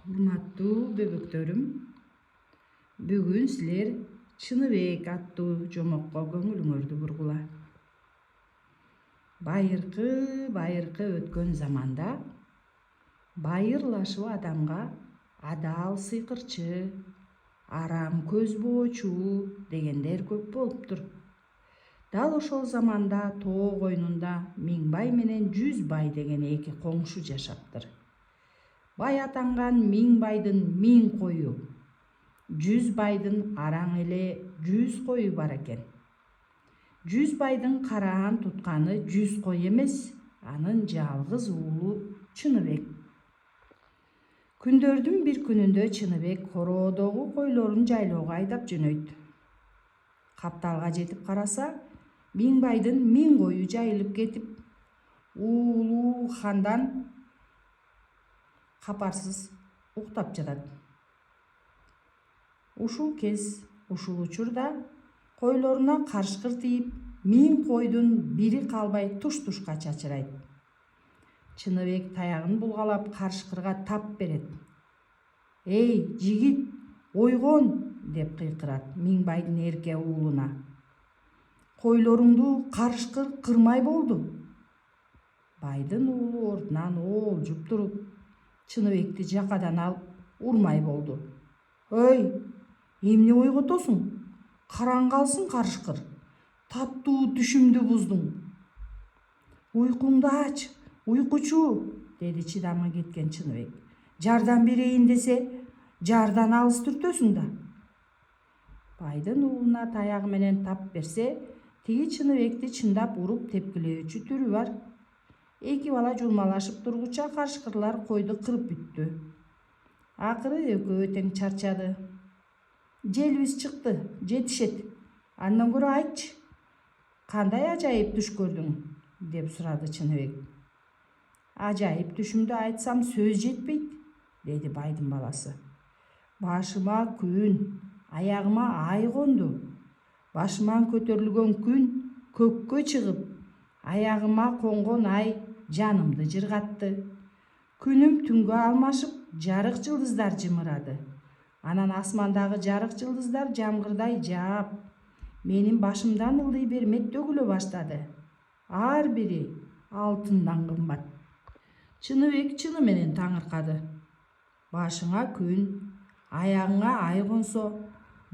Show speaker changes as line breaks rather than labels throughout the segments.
Урматтуу бөбөктөрүм, бүгүн силер Чыныбек аттуу жомокко көңүлүңөрдү бургула. Байыркы өткөн заманда байырлашуу адамга адал сыйкырчы, арам көз боочу дегендер көп болуптур. Дал ошол заманда тоо койнунда Миңбай менен Жүзбай деген эки коңшу жашаптыр. Бай атанган Миңбайдын 1000 кою, Жүзбайдын араң эле 100 кою бар экен. Жүзбайдын караан тутканы 100 кой эмес, анын жалгыз уулу Чыныбек. Күндөрдүн бир күнүндө Чыныбек короодогу койлорун жайлоого айдап жөнөйт. Капталга жетип караса, Миңбайдын 1000 кою жайылып кетип, уулуу хандан капарсыз уктап жатат. Ушул учурда койлоруна карышкыр тийип, 1000 койдун бири калбай туш-тушка чачырайт. Чыныбек таягын булгалап карышкырга тап берет. «Эй, жигит, ойгон!» деп кыйкырат Миңбайдын эрке уулуна. «Койлоруңду карышкыр кырмай болду». Байдын уулу ордунан оолжуп туруп, Чыныбекти жакадан алып урмай болду. «Ой, эмне ойготосуң? Караң калсын карышкыр. Таттуу түшүмдү буздуң. Уйкуңду ач, уйкучу!» деди чыдамы кеткен Чыныбек. «Жардам берейин десе, жардан алыс түртөсүң да». Байдын уулуна таягы менен тап берсе, тиги Чыныбекти чындап уруп тепкилөөчү түрү бар. Эки бала жулмалашып тургуча карышкырлар койду кырып бүттү. Акыры экөө тең чарчады. «Желибиз чыкты, жетишет. Андан көрө айтчы, кандай ажайып түш көрдүң?» деп сурады Чыныбек. «Ажайып түшүмдү айтсам сөз жетпейт», деди байдын баласы. «Башыма күн, аягыма ай конду. Башыман көтөрүлгөн күн көккө чыгып, аягыма конгон ай жанымды жыргатты. Күнүм түнгө алмашып, жарык жылдыздар жымырады. Анан асмандагы жарык жылдыздар жамгырдай жаап, менин башымдан ылдый бермет төгүлө баштады. Ар бири алтындан кымбат». Чыныбек чыны менен таңыркады. «Башыңа күн, аягыңа ай консо,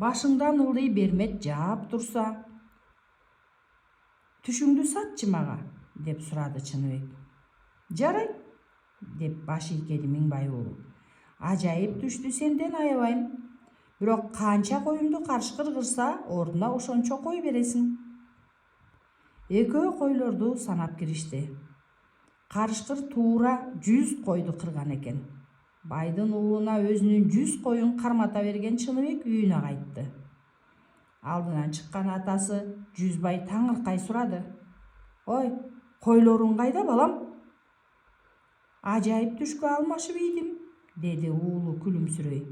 башыңдан ылдый бермет жаап турса, түшүңдү сатчы мага?» деп сурады Чыныбек. «Жарайт», деп баш ийкеди Миңбай уулу. «Ажайып түштү сенден аябайм. Бирок канча коюмду карышкыр кырса, ордуна ошончо кой бересиң». Экөө койлорду санап киришти. Карышкыр туура 100 койду кырган экен. Байдын уулуна өзүнүн 100 коюн кармата берген Чыныбек үйүнө кайтты. Алдынан чыккан атасы Жүзбай таңыркай сурады. «Ой, койлоруң кайда, балам?» «Ажайып түшкө алмашып ийдим», деди уулу күлүмсүрөй.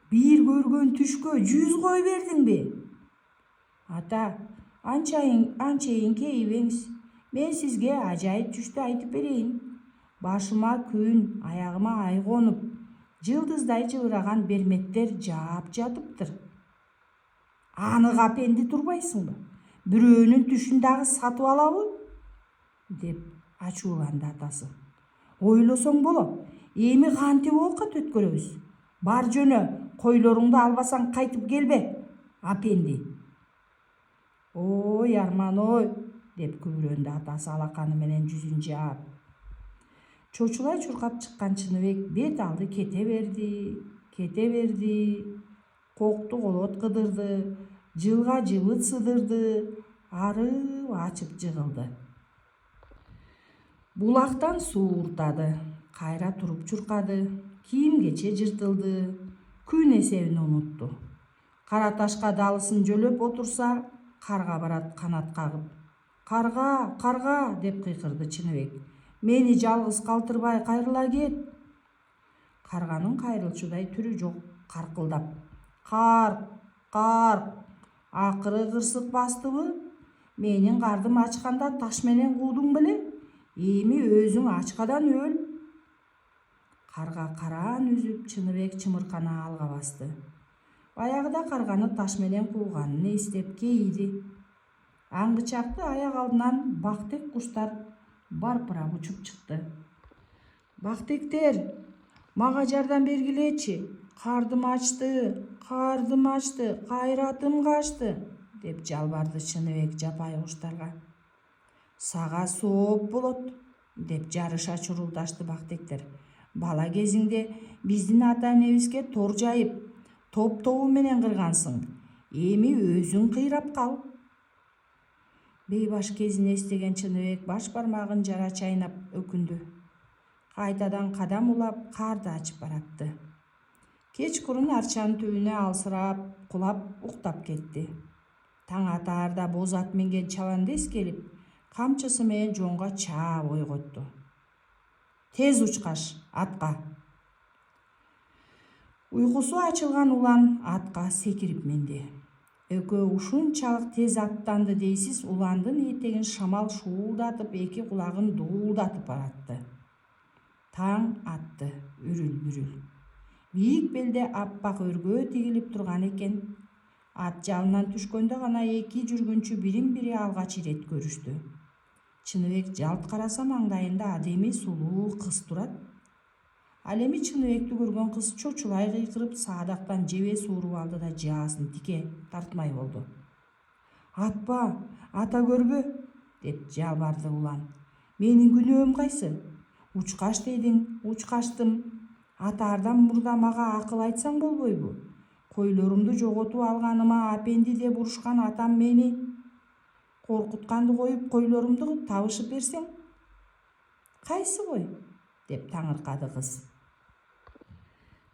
«Бир көргөн түшкө 100 кой бердиңби?» «Ата, анчейин кейибеңиз. Мен сизге ажайып түштү айтып берейин. Башыма күн, аягыма ай конуп, жылдыздай жыбыраган берметтер жаап жатыптыр. Аны капенди турбайсыңбы? Бирөөнүн түшүн дагы сатып алабы?» деп ачууланды атасы. «Ойлосоң болот. Эми кантип оокат өткөрөбүз? Бар жөнө, койлоруңду албасаң кайтып келбе, апенди». «Ой, Арман ой», деп күбүрөндү атасы алаканы менен жүзүн жаап. Чочулай чуркап чыккан Чыныбек бет алды кете берди, кокту колот кыдырды, жылга жыбыт сыдырды, арып ачып жыгылды. Булактан суу уртады, кайра туруп чуркады, кийим-кече жыртылды, күн эсебин унутту. Кара ташка далысын жөлөп отурса, карга барат канат кагып. «Карга, карга!» деп кыйкырды Чыныбек. «Мени жалгыз калтырбай кайрыла кет». Карганын кайрылчудай түрү жок каркылдап. «Карк, карк! Акыры кырсык бастыбы? Менин кардым ачканда таш менен куудуң беле? Эми өзүң ачкадан өл». Карга караан үзүп Чыныбек чымыркана алга басты. Баягыда карганы таш менен кууганын эстеп кейиди. Аңгычакты аяк алдынан бактек куштар барпырап учуп чыкты. Бактектер, мага жардам бергилечи. Кардым ачты, кайратым качты, деп жалбарды Чыныбек жапайы куштарга. Сага сооп болот, деп жарыша чурулдашты бактектер. Бала кезиңде биздин ата энебизге тор жайып, топ-тобу менен кыргансың. Эми өзүң кыйрап кал. Бейбаш кезин эстеген Чыныбек баш бармагын жара чайнап өкүндү. Кайтадан кадам улап карды ачып баратты. Кечкурун арчанын түбүнө алсырап, кулап уктап кетти. Таң атаарда боз ат минген чабандес келип, камчысы менен жонго чаап ойготту. Тез учкаш, атка. Уйкусу ачылган улан атка секирип минди. Экөө ушунчалык тез аттанды дейсиз, уландын этегин шамал шуулдатып, эки кулагын дуулдатып баратты. Таң атты, үрүл-бүрүл. Бийик белде аппак өргөө тигилип турган экен. Ат жалынан түшкөндө гана эки жүргүнчү бирин-бири алгач ирет көрүштү. Чыныбек жалт караса маңдайында адеми сулуу кыз турат. Ал эми Чыныбекти көргөн кыз чочулай кыйкырып, саадактан жебе сууруп алды да жаасын тике тартмай болду. Атпа, ата көрбө, деп жалбарды улан. Менин күнөөм кайсы? Учкаш дедиң, учкаштым. Атаардан мурда мага акыл айтсаң болбойбу? Койлорумду жоготуп алганыма апенди деп урушкан атам мени коркутканды коюп, койлорумду табышып берсең. Кайсы кой? Деп таңыркады кыз.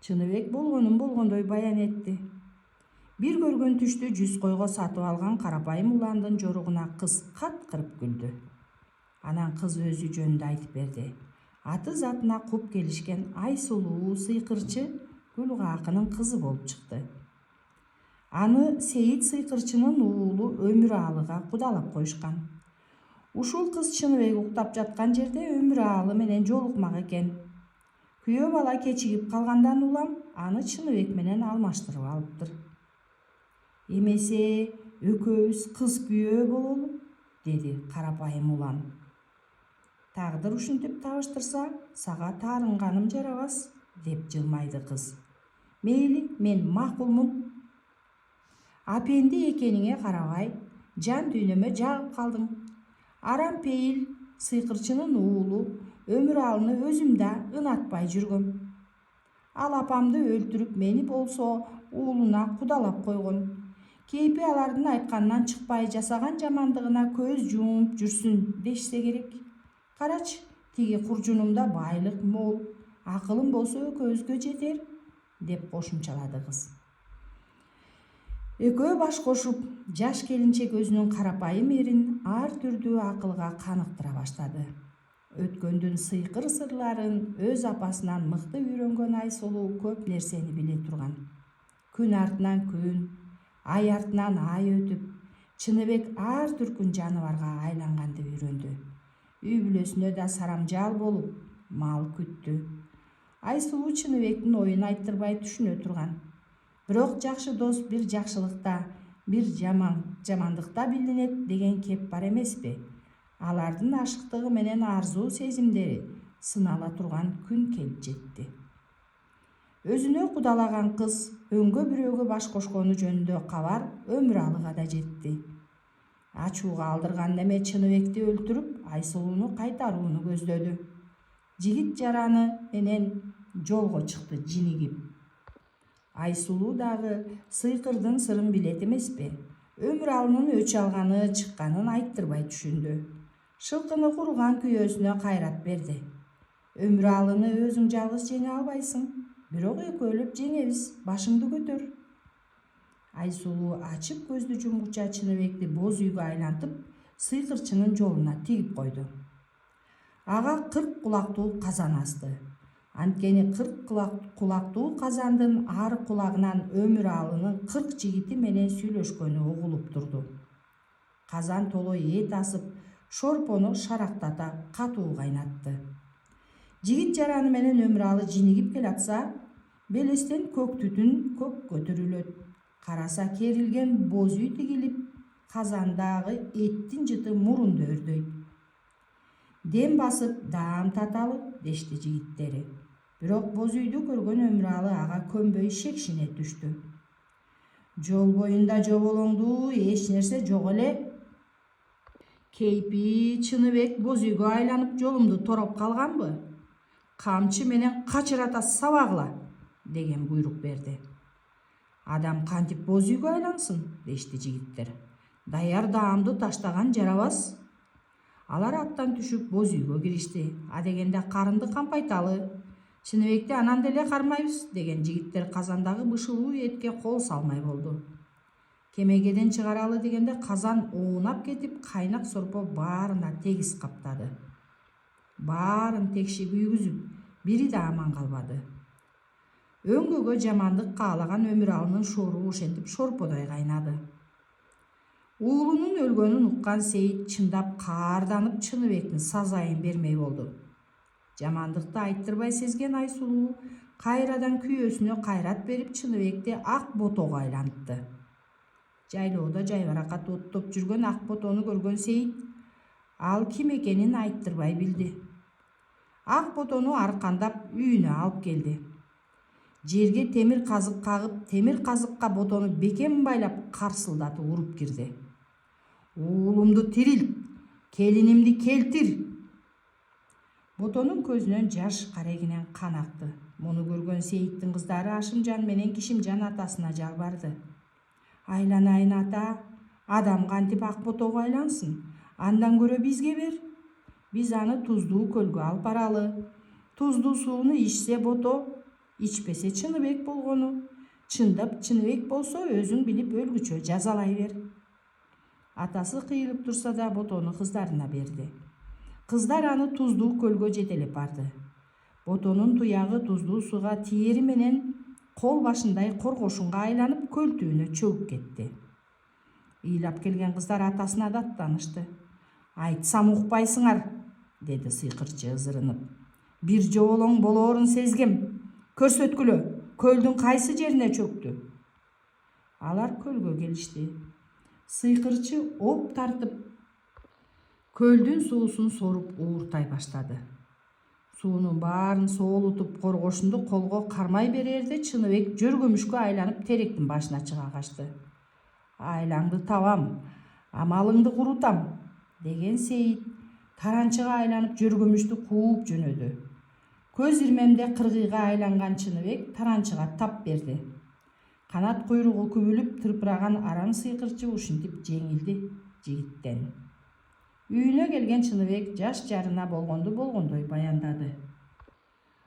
Чыныбек болгонун болгондой баян этти. Бир көргөн түштү 100 койго сатып алган карапайым уландын жоругуна кыз кат-кырып күлдү. Анан кыз өзү жөнүндө айтып берди. Аты затына куп келишкен Айсулуу сыйкырчы Гүлгакынын кызы болуп чыкты. Аны Сейит сыйкырчынын уулу Өмүралыга кудалап коюшкан. Ушул кыз Чыныбек уктап жаткан жерде Өмүралы менен жолукмак экен. Күйөө бала кечигип калгандан улам аны Чыныбек менен алмаштырып алыптыр. Эмесе экөөбүз кыз күйөө бололу, деди карапайым улан. Тагдыр ушинтип табыштырса, сага таарынганым жарабас, деп жылмайды кыз. Мейли, мен макулмун. Апенди экениңе карабай, жан дүйнөмө жагып калдың. Арам пейил сыйкырчынын уулу Өмүралыны өзүм да ынатпай жүргөм. Ал апамды өлтүрүп, мени болсо уулуна кудалап койгон. Кейпи алардын айтканынан чыкпай, жасаган жамандыгына көз жумуп жүрсүн дешсе керек. Карачы, тиги куржунумда байлык мол, акылым болсо экөөбүзгө жетер, деп кошумчалады кыз. Экөө баш кошуп, жаш келинчек өзүнүн карапайым эрин ар түрдүү акылга каныктыра баштады. Өткөндүн сыйкыр сырларын өз апасынан мыкты үйрөнгөн Айсулуу көп нерсени биле турган. Күн артынан күн, ай артынан ай өтүп, Чыныбек ар түркүн жаныбарга айланганды үйрөндү. Үй бүлөсүнө да сарамжаал болуп, мал күттү. Айсулуу Чыныбектин оюн айттырбай түшүнө турган. Бирок жакшы дос бир жакшылыкта, бир жамандыкта билинет деген кеп бар эмеспи? Алардын ашыктыгы менен арзуу сезимдери сынала турган күн келип жетти. Өзүнө кудалаган кыз өңгө бирөөгө баш кошкону жөнүндө кабар Өмүралыга да жетти. Ачууга алдырган неме Чыныбекти өлтүрүп, Айсулууну кайтарууну көздөдү. Жигит жараны менен жолго чыкты жинигип. Айсулуу дагы сыйкырдын сырын билет эмеспи? Өмүралынын өч алганы чыкканын айттырбай түшүндү. Шылкыны куруган күйөөсүнө кайрат берди. Өмүралыны өзүң жалгыз жеңе албайсың, бирок экөөлөп жеңебиз, башыңды көтөр. Айсулуу ачып көздү жумгуча Чыныбекти боз үйгө айлантып, сыйкырчынын жолуна тигип койду. Ага 40 кулактуу казан асты. Анткени 40 кулактуу казандын ар кулагынан Өмүралынын 40 жигити менен сүйлөшкөнү угулуп турду. Казан толо эт асып, шорпону шарактата катуу кайнатты. Жигит жараны менен Өмүралы жинигип келатса, белестен көк түтүн көк көтөрүлөт. Караса керилген боз үй тигилип, казандагы эттин жыты мурунда өрдөйт. Дем басып, даам таталы дешти жигиттери. Бирок боз үйдү көргөн Өмүралы ага көнбөй шекшине түштү. Жол боюнда жоболоңду эч нерсе жок эле. Кейпи Чыныбек боз үйгө айланып жолумду тороп калганбы? Камчы менен качырата сабагыла деген буйрук берди. Адам кантип боз үйгө айлансын дешти жигиттер. Даяр даамды таштаган жарабас. Алар аттан түшүп боз үйгө киришти. Адегенде карынды кампайталы. Чыныбекти анан деле кармайбыз деген жигиттер казандагы бышылуу этке кол салмай болду. Кемегеден чыгаралы дегенде казан оонап кетип, кайнак сорпо баарына тегиз каптады. Баарын текши күйгүзүп, бири да аман калбады. Өңгөгө жамандык каалаган Өмүралынын шору ошентип шорподой кайнады. Уулунун өлгөнүн уккан Сейит чындап каарданып Чыныбектин сазайын бермей болду. Жамандыкты айттырбай сезген Айсулуу кайрадан күйөөсүнө кайрат берип Чыныбекти ак ботого айлантты. Жайлоодо жайбаракат оттоп жүргөн ак ботону көргөн Сейит ал ким экенин айттырбай билди. Ак ботону аркандап үйүнө алып келди. Жерге темир казык кагып, темир казыкка ботону бекем байлап карсылдатып уруп кирди. Уулумду тирилт, келинимди келтир. Ботонун көзүнөн жаш, карегинен кан акты. Муну көргөн Сейиттин кыздары Ашымжан менен Кишимжан атасына жалбарды. Айланайын ата, адам кантип ак ботого айлансын? Андан көрө бизге бер. Биз аны туздуу көлгө алып баралы. Туздуу сууну ичсе бото, ичпесе Чыныбек болгону. Чындап Чыныбек болсо өзүң билип өлгүчө жазалай бер. Атасы кыйылып турса да ботону кыздарына берди. Кыздар аны туздуу көлгө жетелеп барды. Ботонун туягы туздуу сууга тиери менен кол башындай коргошунга айланып көл түбүнө чөгүп кетти. Ыйлап келген кыздар атасына да аттанышты. Айтсам укпайсыңар, деди сыйкырчы ызырынып. Бир жоболоң болоорун сезгем. Көрсөткүлө, көлдүн кайсы жерине чөктү? Алар көлгө келишти. Сыйкырчы оп тартып көлдүн суусун соруп ууртай баштады. Суунун баарын соолутуп коргошунду колго кармай берерде Чыныбек жөргөмүшкө айланып теректин башына чыга качты. Айлаңды табам, амалыңды курутам, деген Сейит таранчыга айланып жөргөмүштү кууп жөнөдү. Көз ирмемде кыргыйга айланган Чыныбек таранчыга тап берди. Канат куйругу күбүлүп тырпыраган араң сыйкырчы ушинтип жеңилди жигиттен. Үйүнө келген Чыныбек жаш жарына болгондой баяндады.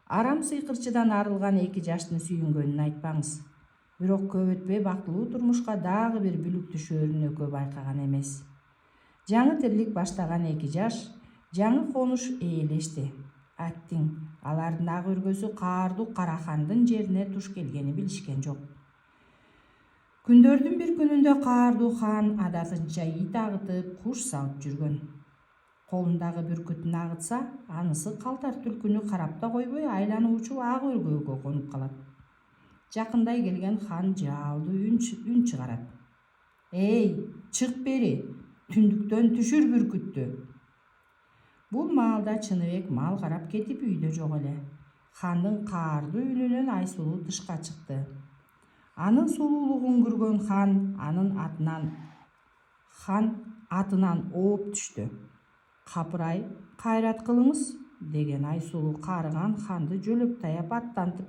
Арам сыйкырчыдан арылган эки жаштын сүйүнгөнүн айтпаңыз. Бирок көп өтпөй бактылуу турмушка дагы бир бүлүктүү шөөрүнөкө байкаган эмес. Жаңы тирлик баштаган эки жаш жаңы конуш ээлешти. Аттиң, алардын ак өргөсү каардуу Карахандын жерине туш келгени билишкен жок. Күндөрдүн бир күнүндө каардуу хан адатынча ит агытып, куш сагып жүргөн. Колундагы бүркүтүн агытса, анысы калтар түлкүнү карап да койбой айлануучу ак өргөөгө конуп калат. Жакындай келген хан жаалдуу үн чыгарат. Эй, чык бери, түндүктөн түшүр бүркүттү. Бул маалда Чыныбек мал карап кетип үйдө жок эле. Хандын каардуу үнүнөн Айсулуу тышка чыкты. Анын сулуулугун көргөн хан атынан ооп түштү. Капырай, кайрат кылыңыз, деген Айсулуу каарыган ханды жөлөп таяп аттантып,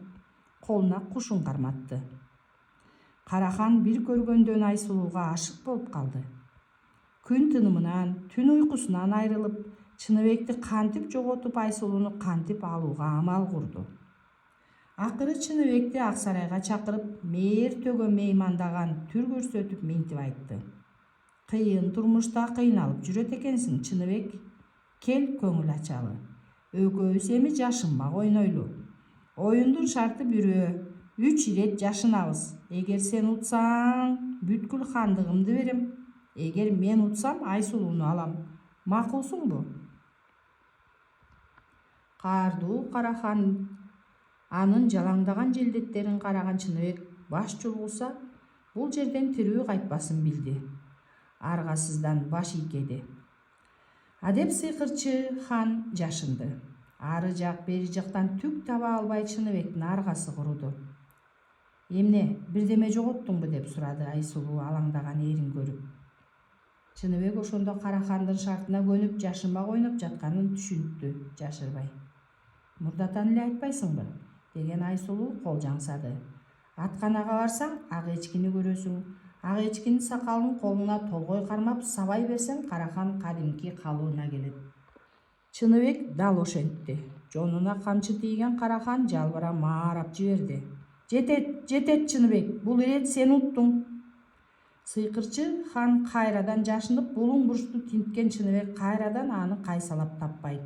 колуна кушун карматты. Карахан бир көргөндөн Айсулууга ашык болуп калды. Күн тынымынан, түн уйкусунан айрылып, Чыныбекти кантип жоготуп, Айсулууну кантип алууга амал курду. Акыры Чыныбекти Ак сарайга чакырып, мээр төгө меймандаган түр көрсөтүп минтип айтты. Кыйын турмушта кыйналып жүрөт экенсиң, Чыныбек. Кел көңүл ачалы. Экөөбүз эми жашынмак ойнойлу. Оюндун шарты бирөө. 3 ирет жашынабыз. Эгер сен утсаң, бүткүл хандыгымды берем. Эгер мен утсам, Айсулууну алам. Макулсуңбу? Каардуу кара хан анын жалаңдаган желдеттерин караган Чыныбек баш чулгуса бул жерден тирүү кайтпасын билди. Аргасыздан баш ийкеди. Адеп сыйкырчы хан жашынды. Ары жак бери жактан түк таба албай Чыныбектин аргасы куруду. Эмне, бирдеме жоготтуңбу деп сурады Айсулуу алаңдаган эрин көрүп. Чыныбек ошондо кара хандын шартына көнүп жашырмак ойноп жатканын түшүнүптү жашырбай. Мурдатан эле айтпайсыңбы? Деген Айсулуу кол жаңсады. Атканага барсаң ак эчкини көрөсүң. Ак эчкинин сакалын колуна толгой кармап сабай берсең карахан кадимки калыбына келет. Чыныбек дал ошентти. Жонуна камчы тийген карахан жалбыра маарап жиберди. Жетет Чыныбек, бул ирет сен уттуң. Сыйкырчы хан кайрадан жашынып булуң бурчту тинткен Чыныбек кайрадан аны кайсалап таппайт.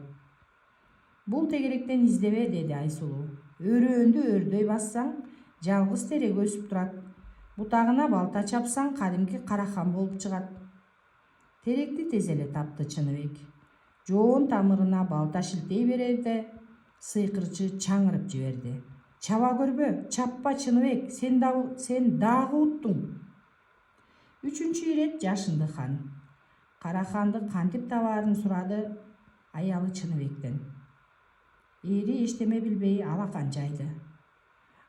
Бул тегеректен издебе, деди Айсулуу. Өрөөндү өрдөй бассаң жалгыз терек өсүп турат. Бутагына балта чапсаң кадимки карахан болуп чыгат. Теректи тез эле тапты Чыныбек. Жоон тамырына балта шилтей берерде сыйкырчы чаңырып жиберди. Чаба көрбө, чаппа Чыныбек, сен дагы уттуң. Үчүнчү ирет жашынды хан. Караханды кантип табаарын сурады аялы Чыныбектен. Эри эчтеме билбей алакан жайды.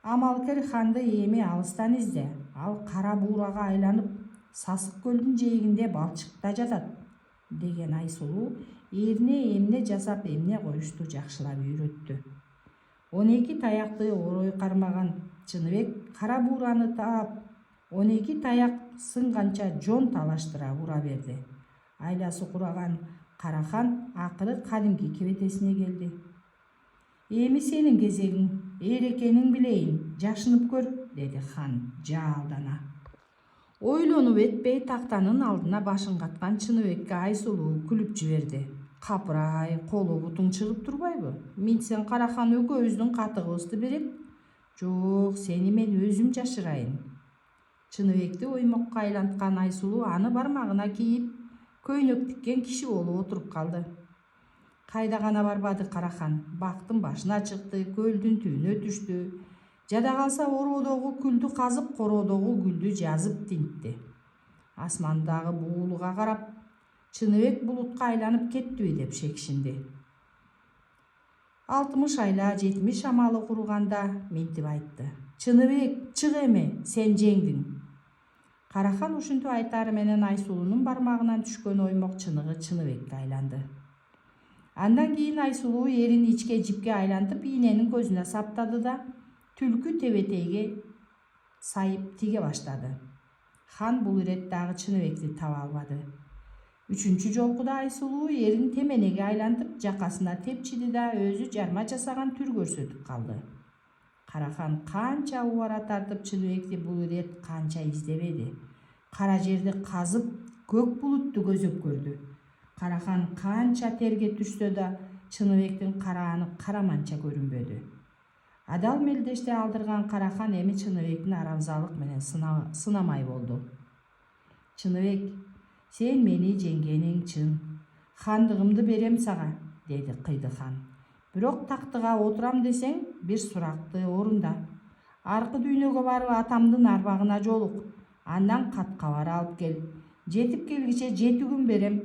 Амалкер ханды эми алыстан изде. Ал кара буурага айланып, Сасык көлдүн жээгинде балчыкта жатат, деген Айсулуу эрине эмне жасап эмне коюшту жакшылап үйрөттү. 12 таякты орой кармаган Чыныбек кара буураны таап, 12 таяк сынганча жон талаштыра ура берди. Айласы кураган карахан акыры кадимки кебетесине келди. Эми сенин кезегиң, эрекениң билейин, жашынып көр, деди хан жаалдана. Ойлонуп этпей тактанын алдына башын каткан Чыныбекке Айсулуу күлүп жиберди. Капырай, колу бутуң чыгып турбайбы? Минтсең карахан экөөбүздүн катыгыбызды берет. Жок, сени мен өзүм жашырайын. Чыныбекти оймокко айланткан Айсулуу аны бармагына кийип, көйнөк тиккен киши болуп отуруп калды. Кайда гана барбады карахан. Бактын башына чыкты, көлдүн түбүнө түштү. Жада калса ороодогу күлдү казып, короодогу гүлдү жазып тинтти. Асмандагы буулуга карап, Чыныбек булутка айланып кеттиби деп шекшинди. 60 айла 70 амалы курганда минтип айтты. Чыныбек, чык эми, сен жеңдиң. Карахан ушинтип айтары менен Айсулуунун бармагынан түшкөн оймок чыныгы Чыныбекке айланды. Андан кийин Айсулуу эрин ичке жипке айлантып ийненин көзүнө саптады да түлкү тебетейге сайып тиге баштады. Хан бул ирет дагы Чыныбекти таба албады. Үчүнчү жолкуда Айсулуу эрин теменеге айлантып жакасына тепчиди да өзү жарма жасаган түр көрсөтүп калды. Карахан канча убара тартып Чыныбекти бул ирет канча издебеди. Кара жерди казып көк булутту көзөп көрдү. Карахан канча терге түшсө да Чыныбектин караанып караманча көрүнбөдү. Адал мелдеште алдырган карахан эми Чыныбектин арамзалык менен сынамай болду. Чыныбек, сен мени жеңгениң чын. Хандыгымды берем сага, деди кыйды хан. Бирок тактыга отурам десең, бир суракты орунда. Аркы дүйнөгө барып атамдын арбагына жолук. Андан кат кабар алып кел. Жетип келгиче 7 күн берем.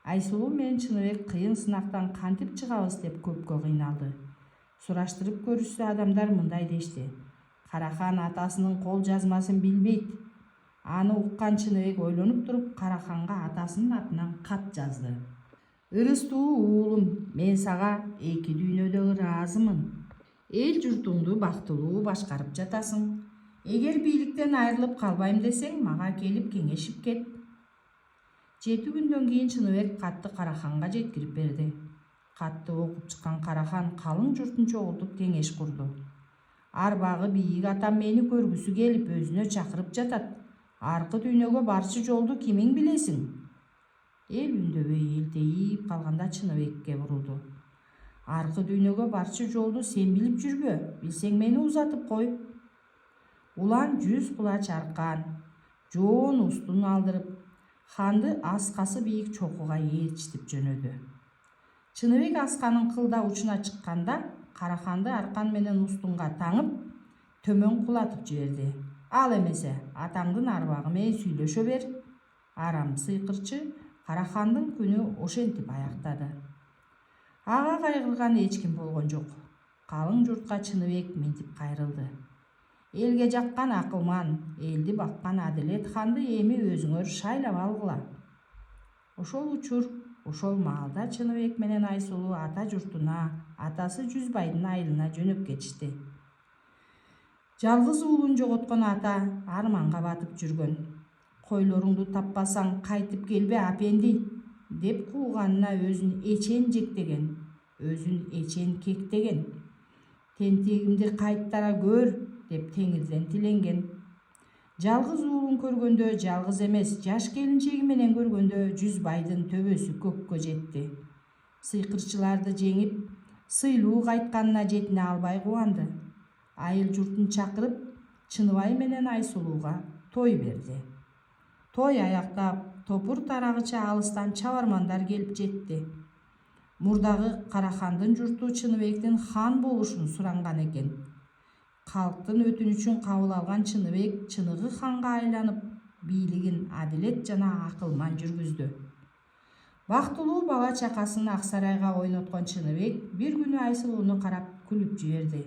Айсулуу менен Чыныбек кыйын сынактан кантип чыгабыз деп көпкө кыйналды. Сураштырып көрүшсө адамдар мындай дешти. Карахан атасынын кол жазмасын билбейт. Аны уккан Чыныбек ойлонуп туруп Караханга атасынын атынан кат жазды. Ырыстуу уулум, мен сага 2 дүйнөдө ыраазымын. Эл журтуңду бактылуу башкарып жатасың. Эгер бийликтен айрылып калбайм десең, мага келип кеңешип кет. 7 күндөн кийин Чыныбек катты Караханга жеткирип берди. Катты окуп чыккан Карахан калың журтун чогултуп кеңеш курду. Арбагы бийик атам мени көргүсү келип өзүнө чакырып жатат. Аркы дүйнөгө барчы жолду кимиң билесиң? Эл үндөбөй элтейип калганда Чыныбекке бурулду. Аркы дүйнөгө барчы жолду сен билип жүрбө, билсең мени узатып кой. Улан 100 кулач аркан, жоон устун алдырып, ханды аскасы бийик чокуга ээрчитип жөнөдү. Чыныбек асканын кылда учуна чыкканда Караханды аркан менен устунга таңып төмөн кулатып жиберди. Ал эмесе атаңдын арбагы менен сүйлөшө бер. Арам сыйкырчы Карахандын күнү ошентип аяктады. Ага кайгырган эч ким болгон жок. Калың журтка Чыныбек мынтип кайрылды. Элге жаккан акылман, элди баккан Адилет ханды эми өзүңөр шайлап алгыла. Ошол учур, ошол маалда Чыныбек менен Айсулуу ата журтуна, атасы Жүзбайдын айылына жөнөп кетишти. Жалгыз уулун жоготкон ата арманга батып жүргөн. Койлоруңду таппасаң кайтып келбе апенди деп кууганына өзүн эчен жектеген, өзүн эчен кектеген. Тентегимди кайттара көр деп теңирден тиленген. Жалгыз уулун көргөндө жалгыз эмес, жаш келинчеги менен көргөндө Жүзбайдын төбөсү көккө жетти. Сыйкырчыларды жеңип, сыйлуу кайтканына жетине албай кубанды. Айыл журтун чакырып, Чыныбай менен Айсулууга той берди. Той аяктап, топур тарагыча алыстан чабармандар келип жетти. Мурдагы Карахандын журту Чыныбектин хан болушун суранган экен. Калктын өтүнүчүн кабыл алган Чыныбек чыныгы ханга айланып, бийлигин адилет жана акылман жүргүздү. Бактылуу бала чакасын ак сарайга ойноткон Чыныбек бир күнү Айсулууну карап күлүп жиберди.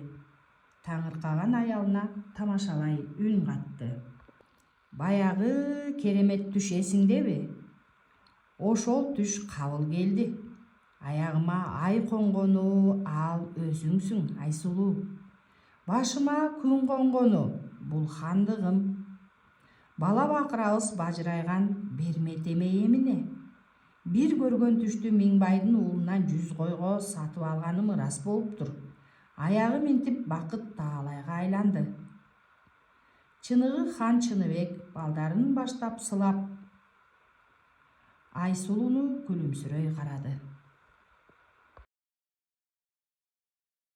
Таңыркаган аялына тамашалай үн катты. Баягы керемет түш эсиңдеби? Ошол түш кабыл келди. Аягыма ай конгону ал өзүңсүң, Айсулуу. Башыма күн конгону бул хандыгым. Бала бакырабыз бажырайган бермет эмей эмине. Бир көргөн түштү Миңбайдын уулунан 100 койго сатып алганым ырас болуптур. Аягы минтип бакыт таалайга айланды. Чыныгы хан Чыныбек балдарын баштап сылап Айсулууну күлүмсүрөй карады.